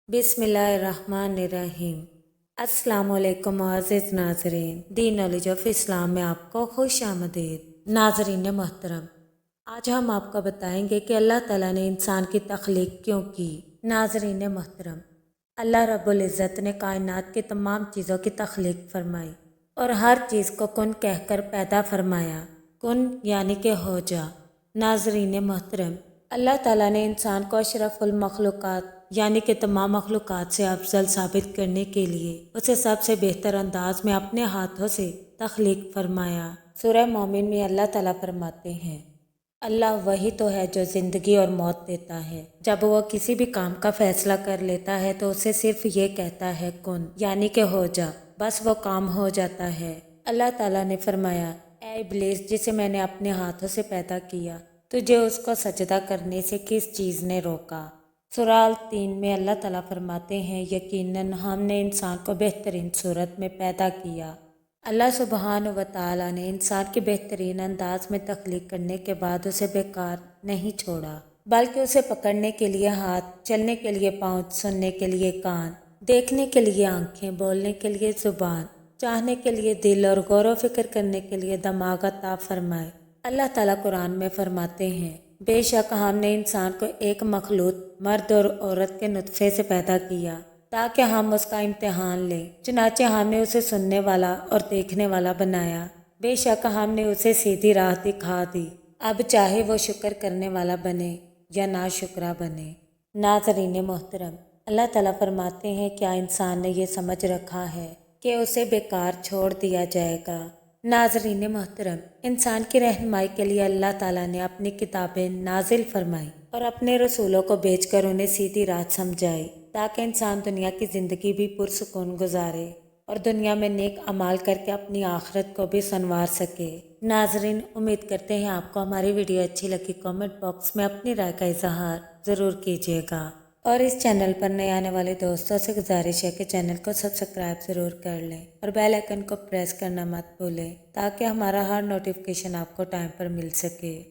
بسم اللہ الرحمن الرحیم۔ السلام علیکم معزز ناظرین، دی نالج آف اسلام میں آپ کو خوش آمدید۔ ناظرین محترم، آج ہم آپ کو بتائیں گے کہ اللہ تعالیٰ نے انسان کی تخلیق کیوں کی۔ ناظرین محترم، اللہ رب العزت نے کائنات کی تمام چیزوں کی تخلیق فرمائی اور ہر چیز کو کن کہہ کر پیدا فرمایا۔ کن یعنی کہ ہو جا۔ ناظرین محترم، اللہ تعالیٰ نے انسان کو اشرف المخلوقات یعنی کہ تمام مخلوقات سے افضل ثابت کرنے کے لیے اسے سب سے بہتر انداز میں اپنے ہاتھوں سے تخلیق فرمایا۔ سورہ مومن میں اللہ تعالیٰ فرماتے ہیں، اللہ وہی تو ہے جو زندگی اور موت دیتا ہے۔ جب وہ کسی بھی کام کا فیصلہ کر لیتا ہے تو اسے صرف یہ کہتا ہے کن یعنی کہ ہو جا، بس وہ کام ہو جاتا ہے۔ اللہ تعالیٰ نے فرمایا، اے ابلیس جسے میں نے اپنے ہاتھوں سے پیدا کیا، تجھے اس کو سجدہ کرنے سے کس چیز نے روکا؟ سورہ ال-3 میں اللہ تعالیٰ فرماتے ہیں، یقیناً ہم نے انسان کو بہترین صورت میں پیدا کیا۔ اللہ سبحانہ و تعالیٰ نے انسان کی بہترین انداز میں تخلیق کرنے کے بعد اسے بیکار نہیں چھوڑا، بلکہ اسے پکڑنے کے لیے ہاتھ، چلنے کے لیے پاؤں، سننے کے لیے کان، دیکھنے کے لیے آنکھیں، بولنے کے لیے زبان، چاہنے کے لیے دل اور غور و فکر کرنے کے لیے دماغ عطا فرمائے۔ اللہ تعالیٰ قرآن میں فرماتے ہیں، بے شک ہم نے انسان کو ایک مخلوط مرد اور عورت کے نطفے سے پیدا کیا تاکہ ہم اس کا امتحان لیں، چنانچہ ہم نے اسے سننے والا اور دیکھنے والا بنایا۔ بے شک ہم نے اسے سیدھی راہ دکھا دی، اب چاہے وہ شکر کرنے والا بنے یا ناشکرا بنے۔ ناظرین محترم، اللہ تعالیٰ فرماتے ہیں، کیا انسان نے یہ سمجھ رکھا ہے کہ اسے بیکار چھوڑ دیا جائے گا؟ ناظرین محترم، انسان کی رہنمائی کے لیے اللہ تعالیٰ نے اپنی کتابیں نازل فرمائی اور اپنے رسولوں کو بھیج کر انہیں سیدھی راہ سمجھائی تاکہ انسان دنیا کی زندگی بھی پرسکون گزارے اور دنیا میں نیک اعمال کر کے اپنی آخرت کو بھی سنوار سکے۔ ناظرین، امید کرتے ہیں آپ کو ہماری ویڈیو اچھی لگی۔ کامنٹ باکس میں اپنی رائے کا اظہار ضرور کیجیے گا اور اس چینل پر نئے آنے والے دوستوں سے گزارش ہے کہ چینل کو سبسکرائب ضرور کر لیں اور بیل آئیکن کو پریس کرنا مت بھولیں تاکہ ہمارا ہر نوٹیفیکیشن آپ کو ٹائم پر مل سکے۔